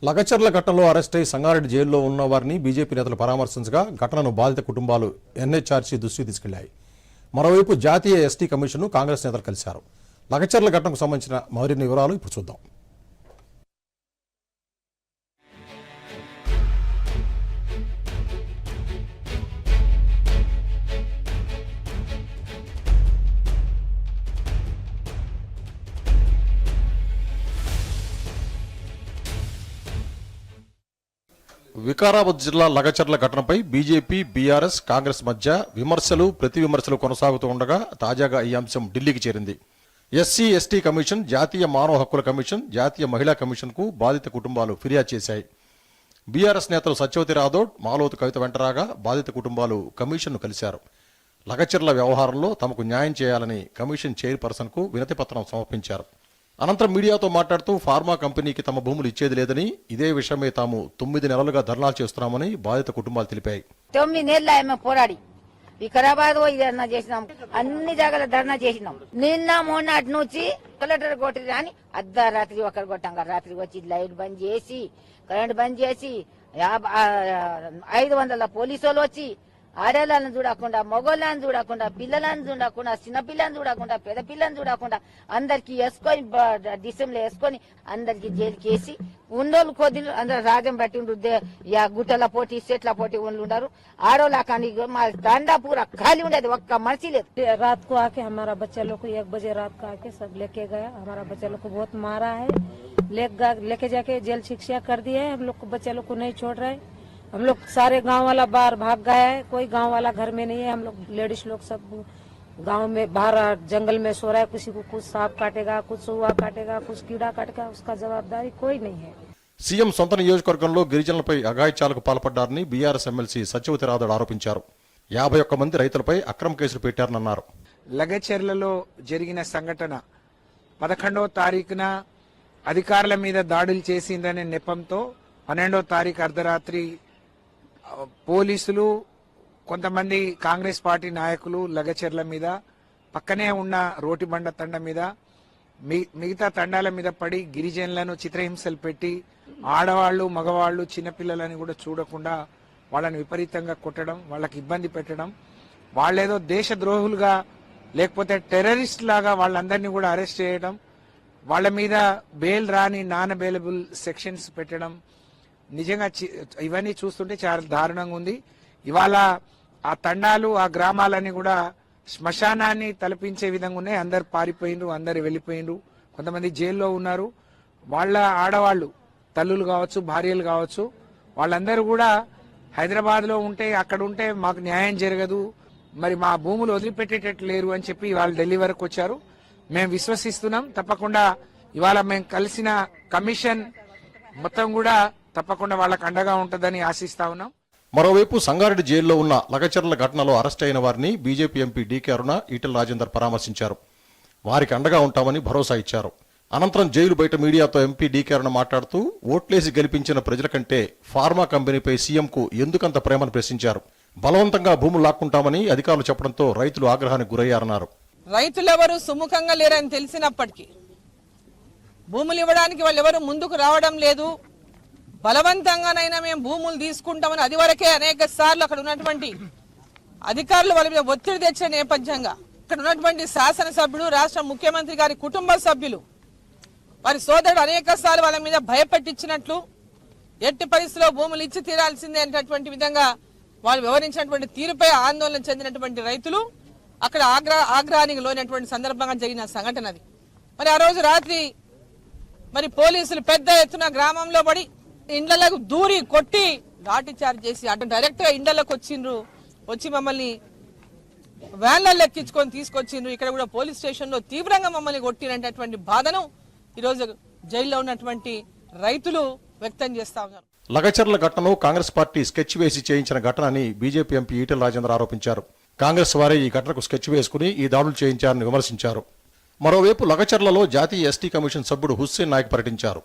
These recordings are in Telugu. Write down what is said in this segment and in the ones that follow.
లగచర్ల ఘటనలో అరెస్ట్ అయి సంగారెడ్డి జైల్లో ఉన్న వారిని బీజేపీ నేతలు పరామర్శించగా ఘటనను బాధిత కుటుంబాలు ఎన్హెచ్ఆర్సీ దృష్టికి తీసుకెళ్లాయి. మరోవైపు జాతీయ ఎస్టీ కమిషన్ను కాంగ్రెస్ నేతలు కలిశారు. లగచర్ల ఘటనకు సంబంధించిన మరిన్ని వివరాలు ఇప్పుడు చూద్దాం. వికారాబాద్ జిల్లా లగచర్ల ఘటనపై బీజేపీ, బీఆర్ఎస్, కాంగ్రెస్ మధ్య విమర్శలు, ప్రతి విమర్శలు కొనసాగుతూ ఉండగా తాజాగా ఈ అంశం ఢిల్లీకి చేరింది. ఎస్సీ ఎస్టీ కమిషన్, జాతీయ మానవ హక్కుల కమిషన్, జాతీయ మహిళా కమిషన్కు బాధిత కుటుంబాలు ఫిర్యాదు చేశాయి. బీఆర్ఎస్ నేతలు సత్యవతి రాథోడ్, మాలోతు కవిత వెంటరాగా బాధిత కుటుంబాలు కమిషన్ను కలిశారు. లగచర్ల వ్యవహారంలో తమకు న్యాయం చేయాలని కమిషన్ చైర్పర్సన్కు వినతి పత్రం సమర్పించారు. అనంతరం మీడియాతో మాట్లాడుతూ ఫార్మా కంపెనీకి తమ భూములు ఇచ్చేది లేదని, ఇదే విషయమై తాము 9 నెలలుగా ధర్నాలు చేస్తున్నామని బాధిత కుటుంబాలు తెలిపాయి. 9 నెలలు పోరాడి వికారాబాద్ ధర్నా చేసినాం, అన్ని జాగాల ధర్నా చేసినాం. నిన్న మొన్నటి నుంచి కలెక్టర్ కొట్టింది అని అర్ధరాత్రి ఒకరు కొట్టాం. రాత్రి వచ్చి లైట్ బంద్ చేసి, కరెంట్ బంద్ చేసి, 500 పోలీసు వాళ్ళు వచ్చి ఆడేళ్ళని చూడకుండా, మగోళ్ళని చూడకుండా, పిల్లలను చూడకుండా, చిన్నపిల్లని చూడకుండా, పెద్ద పిల్లని చూడకుండా అందరికి వేసుకొని డిసెంబర్లో వేసుకొని అందరికి జైలుకి వేసి ఉన్నోళ్ళు కొద్దిలు అందరు రాజ్యం పట్టి గుట్టల పోటీ, చెట్ల పోటీ ఉండరు. ఆడోళ్ళ కానీ మా దండా పూरा खाली ఉండేది, ఒక్క మనిషి లేదు. रात को आके हमारा बच्चा लोग को 1 बजे रात को आके सब लेके गया. हमारा बच्चा लोग को बहुत मारा है, लेके जाके जेल शिक्षा कर दिया है. हम लोग को बच्चा लोग को नहीं छोड़ रहे. हम लोग सारे गांव वाला बाहर भाग गया है, कोई गांव वाला घर में नहीं है. हम लोग लेडीज लोग सब गांव में बाहर जंगल में सो रहा है. किसी को कुछ सांप काटेगा, कुछ सुआ काटेगा, कुछ कीड़ा काटेगा, उसका जवाबदारी कोई नहीं है. సీఎం సొంత నియోజకవర్గంలో గిరిజనులపై అఘాయిత్యాలకు పాల్పడ్డారని బీఆర్ఎస్ ఎమ్మెల్సీ సత్యవతి రాథోడ్ ఆరోపించారు. 51 మంది రైతులపై అక్రమ కేసులు పెట్టారన్నారు. లగచెర్లలో జరిగిన సంఘటన 11వ తారీఖున అధికారుల మీద దాడులు చేసిందనే నెపంతో 12వ తారీఖు అర్ధరాత్రి పోలీసులు, కొంతమంది కాంగ్రెస్ పార్టీ నాయకులు లగచెర్ల మీద, పక్కనే ఉన్న రోటిబండ తండ మీద, మిగతా తండాల మీద పడి గిరిజనులను చిత్రహింసలు పెట్టి ఆడవాళ్లు, మగవాళ్లు, చిన్నపిల్లలని కూడా చూడకుండా వాళ్ళని విపరీతంగా కొట్టడం, వాళ్ళకి ఇబ్బంది పెట్టడం, వాళ్ళేదో దేశద్రోహులుగా లేకపోతే టెర్రరిస్ట్ లాగా వాళ్ళందరినీ కూడా అరెస్ట్ చేయడం, వాళ్ళ మీద బెయిల్ రాని నాన్ అవైలబుల్ సెక్షన్స్ పెట్టడం, నిజంగా ఇవన్నీ చూస్తుంటే చాలా దారుణంగా ఉంది. ఇవాళ ఆ తండాలు, ఆ గ్రామాలన్నీ కూడా శ్మశానాన్ని తలపించే విధంగా ఉన్నాయి. అందరు పారిపోయిండ్రు, అందరు వెళ్లిపోయిండ్రు, కొంతమంది జైల్లో ఉన్నారు. వాళ్ళ ఆడవాళ్లు, తల్లులు కావచ్చు, భార్యలు కావచ్చు, వాళ్ళందరూ కూడా హైదరాబాద్ లో ఉంటే, అక్కడ ఉంటే మాకు న్యాయం జరగదు, మరి మా భూములు వదిలిపెట్టేటట్లు లేరు అని చెప్పి వాళ్ళు ఢిల్లీ వరకు వచ్చారు. మేము విశ్వసిస్తున్నాం, తప్పకుండా ఇవాళ మేము కలిసిన కమిషన్ మొత్తం కూడా తప్పకుండా వాళ్ళకు అండగా ఉంటుందని ఆశిస్తా ఉన్నాం. మరోవైపు సంగారెడ్డి జైల్లో ఉన్న లగచర్ల ఘటనలో అరెస్ట్ అయిన వారిని బీజేపీ ఎంపీ డీకే అరుణ, ఈటెల రాజేందర్ పరామర్శించారు. వారికి అండగా ఉంటామని భరోసా ఇచ్చారు. అనంతరం జైలు బయట మీడియాతో ఎంపీ డీకే అరుణ మాట్లాడుతూ ఓట్లేసి గెలిపించిన ప్రజల కంటే ఫార్మా కంపెనీపై సీఎంకు ఎందుకంత ప్రేమను ప్రశ్నించారు. బలవంతంగా భూములు లాక్కుంటామని అధికారులు చెప్పడంతో రైతులు ఆగ్రహానికి గురయ్యారన్నారు. రైతులెవరూ సుముఖంగా లేరని తెలిసినప్పటికీ భూములు ఇవ్వడానికి వాళ్ళెవరూ ముందుకు రావడం లేదు. బలవంతంగానైనా మేము భూములు తీసుకుంటామని అది వరకే అనేక సార్లు అక్కడ ఉన్నటువంటి అధికారులు వాళ్ళ మీద ఒత్తిడి తెచ్చే నేపథ్యంగా ఇక్కడ ఉన్నటువంటి శాసనసభ్యుడు, రాష్ట్ర ముఖ్యమంత్రి గారి కుటుంబ సభ్యులు, వారి సోదరుడు అనేక సార్లు వాళ్ళ మీద భయపెట్టించినట్లు, ఎట్టి పరిస్థితిలో భూములు ఇచ్చి తీరాల్సిందే అనేటటువంటి విధంగా వాళ్ళు వివరించినటువంటి తీరుపై ఆందోళన చెందినటువంటి రైతులు అక్కడ ఆగ్రహానికి లోనటువంటి సందర్భంగా జరిగిన సంఘటన అది. మరి ఆ రోజు రాత్రి మరి పోలీసులు పెద్ద ఎత్తున గ్రామంలో పడి ఇండ్లకు దూరి కొట్టి లాఠీ చార్జ్ చేసి అటు డైరెక్ట్ గా ఇండ్లకు వచ్చిండ్రు. వచ్చి మమ్మల్ని వ్యాన్లలో ఎక్కించుకొని తీసుకొచ్చిండ్రు. ఇక్కడ కూడా పోలీస్ స్టేషన్ లో తీవ్రంగా మమ్మల్ని కొట్టినటువంటి బాధను ఈరోజు జైల్లో ఉన్నటువంటి రైతులు వ్యక్తం చేస్తా ఉన్నారు. లగచర్ల ఘటనను కాంగ్రెస్ పార్టీ స్కెచ్ వేసి చేయించిన ఘటన అని బీజేపీ ఎంపీ ఈటెల రాజేందర్ ఆరోపించారు. కాంగ్రెస్ వారే ఈ ఘటనకు స్కెచ్ వేసుకుని ఈ దాడులు చేయించారని విమర్శించారు. మరోవైపు లగచర్లలో జాతీయ ఎస్టీ కమిషన్ సభ్యుడు హుస్సేన్ నాయక్ పర్యటించారు.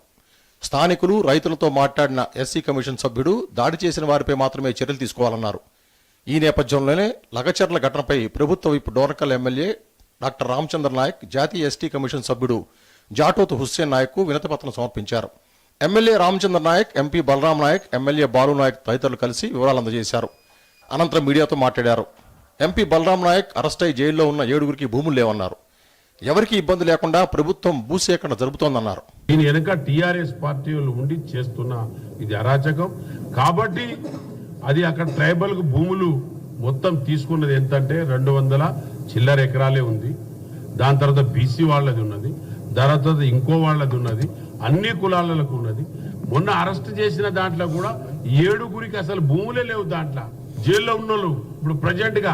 స్థానికులు, రైతులతో మాట్లాడిన ఎస్సీ కమిషన్ సభ్యుడు దాడి చేసిన వారిపై మాత్రమే చర్యలు తీసుకోవాలన్నారు. ఈ నేపథ్యంలోనే లగచర్ల ఘటనపై ప్రభుత్వ whip Dornakal MLA doctor Ramachandra Naik జాతీయ ఎస్టీ కమిషన్ సభ్యుడు జాటోతు హుస్సేన్ నాయక్ కు వినతిపత్రం సమర్పించారు. MLA Ramachandra Naik, MP Balaram Naik, MLA Balu Naik తదితరులు కలిసి వివరాలు అందజేశారు. అనంతరం మీడియాతో మాట్లాడారు. ఎంపీ బలరాం నాయక్ అరెస్ట్ అయి జైల్లో ఉన్న 7గురికి భూములు లేవన్నారు. ఎవరికి ఇబ్బంది లేకుండా ప్రభుత్వం భూసేకరణ జరుపుతోందన్నారు. దీని వెనక టీఆర్ఎస్ పార్టీ వాళ్ళు ఉండి చేస్తున్న ఇది అరాచకం. కాబట్టి అది అక్కడ ట్రైబల్ భూములు మొత్తం తీసుకున్నది ఎంతంటే 200 చిల్లర ఎకరాలే ఉంది. దాని తర్వాత బీసీ వాళ్ళది ఉన్నది, దాని తర్వాత ఇంకో వాళ్ళది ఉన్నది, అన్ని కులాలకు ఉన్నది. మొన్న అరెస్ట్ చేసిన దాంట్లో కూడా 7గురికి అసలు భూములే లేవు. దాంట్లో జైల్లో ఉన్నోళ్ళు ఇప్పుడు ప్రజెంట్ గా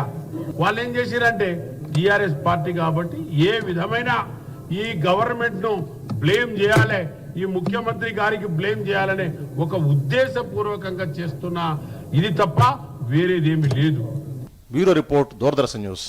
వాళ్ళు ఏం చేశారంటే టీఆర్ఎస్ పార్టీ కాబట్టి ఏ విధమైన ఈ గవర్నమెంట్ ను బ్లేమ్ చేయాలి, ఈ ముఖ్యమంత్రి గారికి బ్లేమ్ చేయాలనే ఒక ఉద్దేశపూర్వకంగా చేస్తున్న ఇది తప్ప వేరేదేమీ లేదు. Bureau report, Doordarshan news.